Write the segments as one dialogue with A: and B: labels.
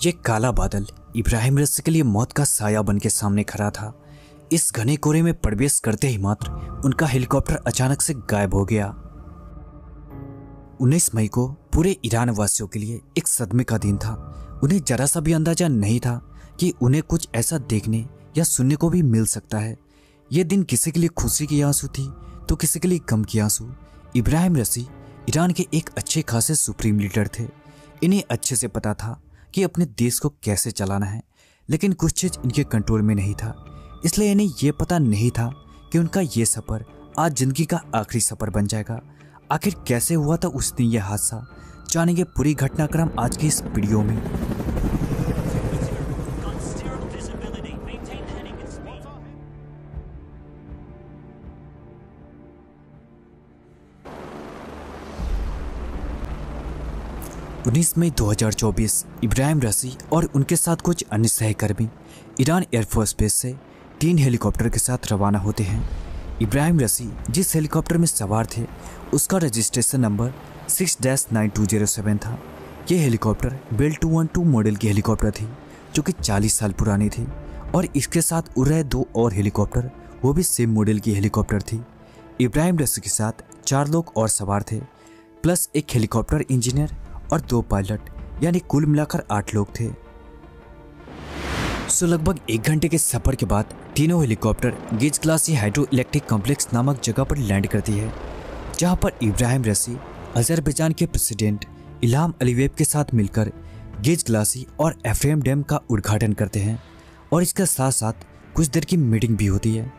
A: ये काला बादल इब्राहिम रस्सी के लिए मौत का साया बन के सामने खड़ा था। इस घने कोहरे में प्रवेश करते ही मात्र उनका हेलीकॉप्टर अचानक से गायब हो गया। 19 मई को पूरे ईरान वासियों के लिए एक सदमे का दिन था। उन्हें जरा सा भी अंदाजा नहीं था कि उन्हें कुछ ऐसा देखने या सुनने को भी मिल सकता है। यह दिन किसी के लिए खुशी की आंसू थी तो किसी के लिए गम की आंसू। इब्राहिम रस्सी ईरान के एक अच्छे खासे सुप्रीम लीडर थे। इन्हें अच्छे से पता था कि अपने देश को कैसे चलाना है, लेकिन कुछ चीज इनके कंट्रोल में नहीं था। इसलिए इन्हें यह पता नहीं था कि उनका ये सफर आज जिंदगी का आखिरी सफर बन जाएगा। आखिर कैसे हुआ था उस दिन यह हादसा, जानेंगे पूरी घटनाक्रम आज की इस वीडियो में। उन्नीस मई 2024 इब्राहिम रस्सी और उनके साथ कुछ अन्य सहकर्मी ईरान एयरफोर्स बेस से 3 हेलीकॉप्टर के साथ रवाना होते हैं। इब्राहिम रस्सी जिस हेलीकॉप्टर में सवार थे उसका रजिस्ट्रेशन नंबर 6-9207 था। यह हेलीकॉप्टर बेल 212 मॉडल की हेलीकॉप्टर थी जो कि 40 साल पुरानी थी, और इसके साथ उड़ रहे 2 और हेलीकॉप्टर वो भी सेम मॉडल की हेलीकॉप्टर थी। इब्राहिम रस्सी के साथ 4 लोग और सवार थे, प्लस एक हेलीकॉप्टर इंजीनियर और 2 पायलट, यानी कुल मिलाकर 8 लोग थे। लगभग 1 घंटे के सफर के बाद तीनों हेलीकॉप्टर गिज ग्लासी हाइड्रो इलेक्ट्रिक कॉम्प्लेक्स नामक जगह पर लैंड करती है, जहां पर इब्राहिम रस्सी अजरबैजान के प्रेसिडेंट इल्हाम अलीयेव के साथ मिलकर गिज ग्लासी और एफ्रेम डैम का उद्घाटन करते हैं, और इसके साथ साथ कुछ देर की मीटिंग भी होती है।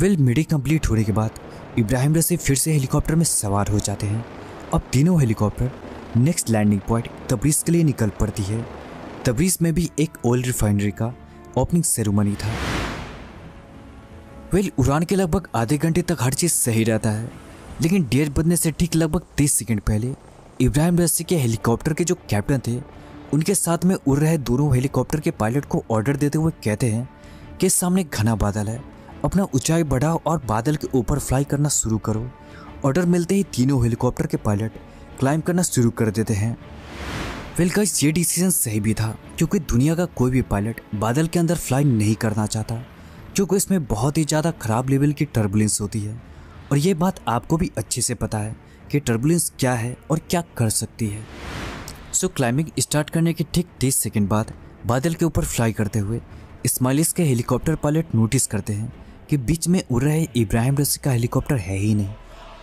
A: मीटिंग कंप्लीट होने के बाद इब्राहिम रस्सी फिर से हेलीकॉप्टर में सवार हो जाते हैं। अब तीनों हेलीकॉप्टर नेक्स्ट लैंडिंग पॉइंट तब्रीज के लिए निकल पड़ती है। तब्रीज में भी एक ऑयल रिफाइनरी का ओपनिंग सेरेमनी था। उड़ान के लगभग आधे घंटे तक हर चीज सही रहता है, लेकिन डेढ़ बजने से ठीक लगभग 30 सेकंड पहले इब्राहिम रस्सी के हेलीकॉप्टर के जो कैप्टन थे उनके साथ में उड़ रहे दोनों हेलीकॉप्टर के पायलट को ऑर्डर देते हुए कहते हैं कि सामने घना बादल है, अपना ऊंचाई बढ़ाओ और बादल के ऊपर फ्लाई करना शुरू करो। ऑर्डर मिलते ही तीनों हेलीकॉप्टर के पायलट क्लाइंब करना शुरू कर देते हैं। गाइस, ये डिसीजन सही भी था, क्योंकि दुनिया का कोई भी पायलट बादल के अंदर फ्लाई नहीं करना चाहता, क्योंकि इसमें बहुत ही ज़्यादा खराब लेवल की टर्बुलेंस होती है। और ये बात आपको भी अच्छे से पता है कि टर्बुलेंस क्या है और क्या कर सकती है। क्लाइंबिंग स्टार्ट करने के ठीक 30 सेकंड बाद बादल के ऊपर फ्लाई करते हुए इस्माइलिस के हेलीकॉप्टर पायलट नोटिस करते हैं कि बीच में उड़ रहे इब्राहिम रस्सी का हेलीकॉप्टर है ही नहीं,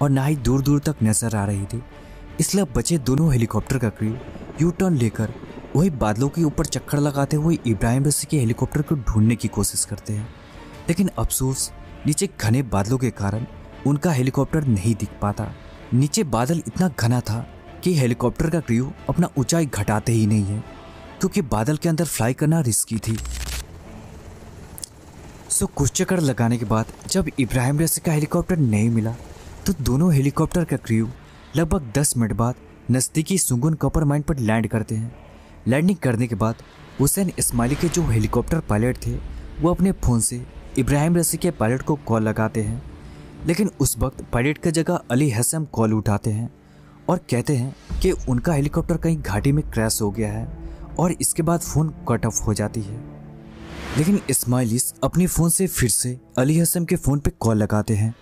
A: और ना ही दूर दूर तक नजर आ रही थी। इसलिए बचे दोनों हेलीकॉप्टर का क्रू यू टर्न लेकर वही बादलों के ऊपर चक्कर लगाते हुए इब्राहिम रस्सी के हेलीकॉप्टर को ढूंढने की कोशिश करते हैं, लेकिन अफसोस नीचे घने बादलों के कारण उनका हेलीकॉप्टर नहीं दिख पाता। नीचे बादल इतना घना था कि हेलीकॉप्टर का क्रू अपना ऊंचाई घटाते ही नहीं है, क्योंकि बादल के अंदर फ्लाई करना रिस्की थी। कुछ चक्कर लगाने के बाद जब इब्राहिम रस्सी का हेलीकॉप्टर नहीं मिला तो दोनों हेलीकॉप्टर का क्रू लगभग 10 मिनट बाद नज़दीकी सुंगुन कॉपर माइन पर लैंड करते हैं। लैंडिंग करने के बाद हुसैन इस्माइली के जो हेलीकॉप्टर पायलट थे वो अपने फ़ोन से इब्राहिम रस्सी के पायलट को कॉल लगाते हैं, लेकिन उस वक्त पायलट की जगह अली हसन कॉल उठाते हैं और कहते हैं कि उनका हेलीकॉप्टर कहीं घाटी में क्रैश हो गया है, और इसके बाद फ़ोन कट ऑफ हो जाती है। लेकिन इस्माइलिस अपने फ़ोन से फिर से अली हसन के फ़ोन पर कॉल लगाते हैं।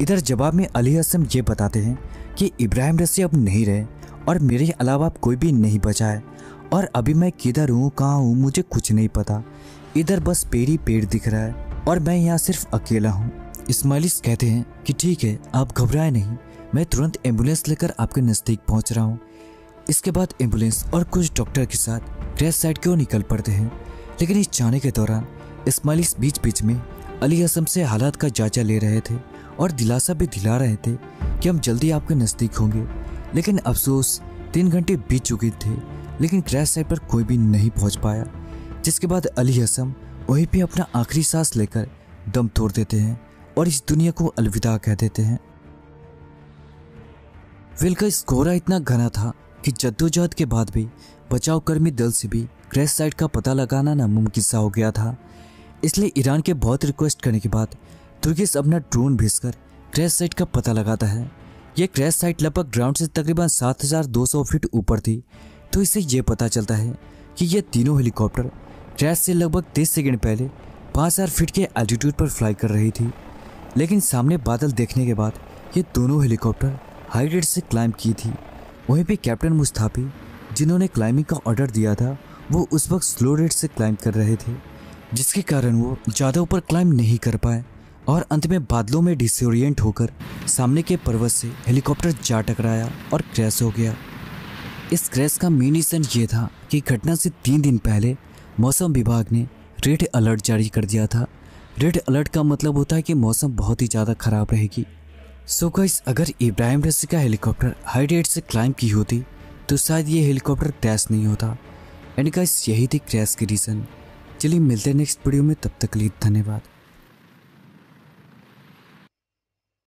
A: इधर जवाब में अली हसन ये बताते हैं कि इब्राहिम रस्सी अब नहीं रहे और मेरे अलावा कोई भी नहीं बचा है, और अभी मैं किधर हूँ, कहाँ हूँ, मुझे कुछ नहीं पता। इधर बस पेड़ ही पेड़ दिख रहा है और मैं यहाँ सिर्फ अकेला हूँ। इस्माइलिस कहते हैं कि ठीक है, आप घबराए नहीं, मैं तुरंत एम्बुलेंस लेकर आपके नज़दीक पहुँच रहा हूँ। इसके बाद एम्बुलेंस और कुछ डॉक्टर के साथ क्रैश साइट की ओर निकल पड़ते हैं, लेकिन इस जाने के दौरान इस्माइलिस बीच बीच में अली हसन से हालात का जायजा ले रहे थे और दिलासा भी दिला रहे थे कि हम जल्दी आपके नज़दीक होंगे। लेकिन अफसोस 3 घंटे बीत चुके थे, लेकिन क्रैश साइट पर कोई भी नहीं पहुंच पाया, जिसके बाद अली हसन वहीं पे अपना आखिरी सांस लेकर दम तोड़ देते हैं और इस दुनिया को अलविदा कह देते हैं। का कोहरा इतना घना था कि जद्दोजहद के बाद भी बचाव कर्मी दल से भी क्रैश साइट का पता लगाना नामुमकिन सा हो गया था। इसलिए ईरान के बहुत रिक्वेस्ट करने के बाद तुर्किश अपना ड्रोन भेजकर क्रैश साइट का पता लगाता है। यह क्रैश साइट लगभग ग्राउंड से तकरीबन 7200 फीट ऊपर थी, तो इससे यह पता चलता है कि ये तीनों हेलीकॉप्टर क्रैश से लगभग 30 सेकंड पहले 5000 फीट के एल्टीट्यूड पर फ्लाई कर रही थी। लेकिन सामने बादल देखने के बाद ये दोनों हेलीकॉप्टर हाई रेट से क्लाइंब की थी। वहीं पे कैप्टन मुस्ताफी जिन्होंने क्लाइंबिंग का ऑर्डर दिया था वो उस वक्त स्लो रेट से क्लाइंब कर रहे थे, जिसके कारण वो ज़्यादा ऊपर क्लाइंब नहीं कर पाए और अंत में बादलों में डिसोरिएंट होकर सामने के पर्वत से हेलीकॉप्टर जा टकराया और क्रैश हो गया। इस क्रैश का मेन रीज़न ये था कि घटना से 3 दिन पहले मौसम विभाग ने रेड अलर्ट जारी कर दिया था। रेड अलर्ट का मतलब होता है कि मौसम बहुत ही ज़्यादा ख़राब रहेगी। सो गाइस, अगर इब्राहिम रसी का हेलीकॉप्टर हाई रेट से क्लाइंब की होती तो शायद ये हेलीकॉप्टर क्रैश नहीं होता। एंड गाइस, यही थी क्रैश की रीज़न। चलिए मिलते हैं नेक्स्ट वीडियो में, तब तक के लिए धन्यवाद।